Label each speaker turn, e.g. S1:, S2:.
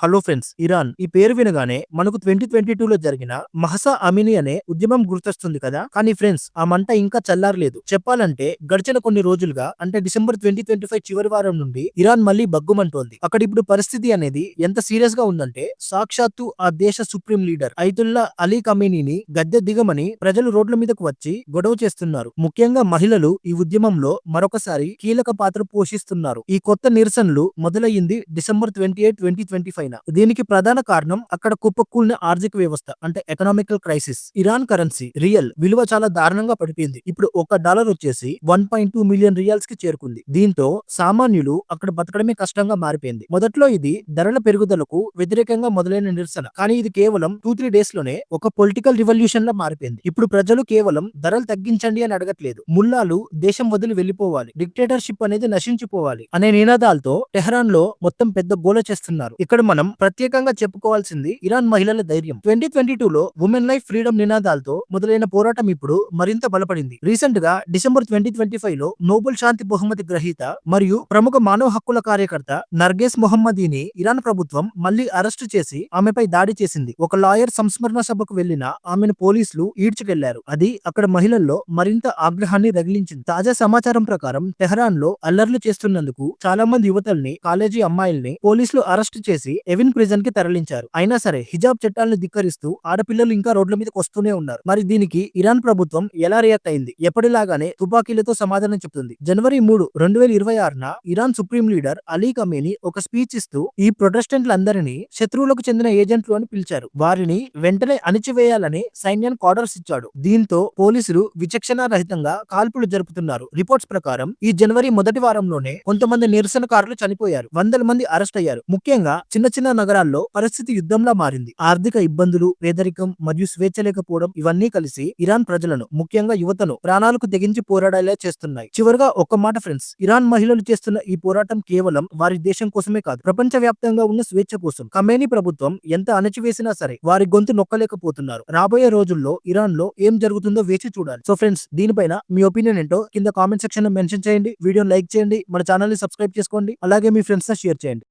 S1: Hello friends, Iran ఈ పేరు వినగానే మనకు 2022లో జరిగిన మహసా అమిని అనే ఉద్యమం గుర్తొస్తుంది కదా. కానీ ఫ్రెండ్స్, ఆ మంట ఇంకా చల్లారలేదు. చెప్పాలంటే గడిచిన కొన్ని రోజులుగా, అంటే డిసెంబర్ 2025 చివరి వారం నుండి ఇరాన్ మళ్ళీ బగ్గుమంటోంది. అక్కడ ఇప్పుడు పరిస్థితి అనేది ఎంత సీరియస్ గా ఉందంటే, సాక్షాత్తు ఆ దేశ సుప్రీం లీడర్ ఐతుల్లా అలీ ఖమేనీని గద్దె దిగమని ప్రజలు రోడ్ల మీదకు వచ్చి గొడవ చేస్తున్నారు. ముఖ్యంగా మహిళలు ఈ ఉద్యమంలో మరొకసారి కీలక పాత్ర పోషిస్తున్నారు. ఈ కొత్త నిరసనలు మొదలయ్యింది డిసెంబర్ 28, 2025. దీనికి ప్రధాన కారణం అక్కడ కుప్పకూలిన ఆర్థిక వ్యవస్థ, అంటే economical crisis. Iran currency real విలువ చాలా దారుణంగా పడిపోయింది. ఇప్పుడు $1 వచ్చేసి 1.2 మిలియన్ రియాల్స్ కి చేరుకుంది. దీంతో సామాన్యులు అక్కడ బతకడమే కష్టంగా మారిపోయింది. మొదట్లో ఇది ధరల పెరుగుదలకు వ్యతిరేకంగా మొదలైన నిరసన, కానీ ఇది కేవలం 2-3 డేస్ లోనే ఒక పొలిటికల్ రివల్యూషన్ లా మారిపోయింది. ఇప్పుడు ప్రజలు కేవలం ధరలు తగ్గించండి అని అడగట్లేదు, ముల్లాలు దేశం వదిలి వెళ్లిపోవాలి, డిక్టేటర్షిప్ అనేది నశించిపోవాలి అనే నినాదాలతో టెహరాన్ లో మొత్తం పెద్ద గోల చేస్తున్నారు. ఇక్కడ మనం ప్రత్యేకంగా చెప్పుకోవాల్సింది ఇరాన్ మహిళల ధైర్యం. 2022లో ఉమెన్ లైఫ్ ఫ్రీడమ్ నినాదాలతో మొదలైన పోరాటం ఇప్పుడు మరింత బలపడింది. రీసెంట్ గా డిసెంబర్ 2025లో నోబెల్ శాంతి బహుమతి గ్రహీత మరియు ప్రముఖ మానవ హక్కుల కార్యకర్త నర్గేస్ మొహమ్మదీని ఇరాన్ ప్రభుత్వం మళ్లీ అరెస్టు చేసి ఆమెపై దాడి చేసింది. ఒక లాయర్ సంస్మరణ సభకు వెళ్లిన ఆమెను పోలీసులు ఈడ్చుకెళ్లారు. అది అక్కడ మహిళల్లో మరింత ఆగ్రహాన్ని రగిలించింది. తాజా సమాచారం ప్రకారం టెహరాన్ లో అల్లర్లు చేస్తున్నందుకు చాలా మంది యువతల్ని, కాలేజీ అమ్మాయిల్ని పోలీసులు అరెస్టు చేసి ఎవెన్ ప్రిజన్ కి తరలించారు. అయినా సరే హిజాబ్ చట్టాలను ధిక్కరిస్తూ ఆడపిల్లలు ఇంకా రోడ్ల మీదకి వస్తూనే ఉన్నారు. మరి దీనికి ఇరాన్ ప్రభుత్వం ఎలా రియాక్ట్ అయింది? ఎప్పటిలాగానే తుపాకీలతో సమాధానం చెప్తుంది. జనవరి 3, 2026న Iran supreme leader Ali Khamenei ఒక స్పీచ్ ఇస్తూ ఈ ప్రొటెస్టెంట్లందరినీ శత్రువులకు చెందిన ఏజెంట్లు అని పిలిచారు. వారిని వెంటనే అణిచివేయాలని సైన్యానికి ఆర్డర్స్ ఇచ్చాడు. దీంతో పోలీసులు విచక్షణారహితంగా కాల్పులు జరుపుతున్నారు. రిపోర్ట్స్ ప్రకారం ఈ జనవరి మొదటి వారంలోనే కొంతమంది నిరసనకారులు చనిపోయారు, వందల మంది అరెస్ట్ అయ్యారు. ముఖ్యంగా చిన్న చిన్న నగరాల్లో పరిస్థితి యుద్ధంలా మారింది. ఆర్థిక ఇబ్బందులు, పేదరికం మరియు స్వేచ్ఛ లేకపోవడం ఇవన్నీ కలిసి ఇరాన్ ప్రజలను, ముఖ్యంగా యువతను ప్రాణాలకు తెగించి పోరాడేలా చేస్తున్నాయి. చివరగా ఒక్క మాట ఫ్రెండ్స్, ఇరాన్ మహిళలు చేస్తున్న ఈ పోరాటం కేవలం వారి దేశం కోసమే కాదు, ప్రపంచ వ్యాప్తంగా ఉన్న స్వేచ్ఛ కోసం. ఖమేనీ ప్రభుత్వం ఎంత అణచివేసినా సరే వారి గొంతు నొక్కలేకపోతున్నారు. రాబోయే రోజుల్లో ఇరాన్ లో ఏం జరుగుతుందో వేచి చూడాలి. సో ఫ్రెండ్స్, దీనిపైన మీ ఒపీనియన్ ఏంటో కింద కామెంట్ సెక్షన్ లో మెన్షన్ చేయండి. వీడియోని లైక్ చేయండి, మన ఛానల్ ని సబ్స్క్రైబ్ చేసుకోండి, అలాగే మీ ఫ్రెండ్స్ తో షేర్ చేయండి.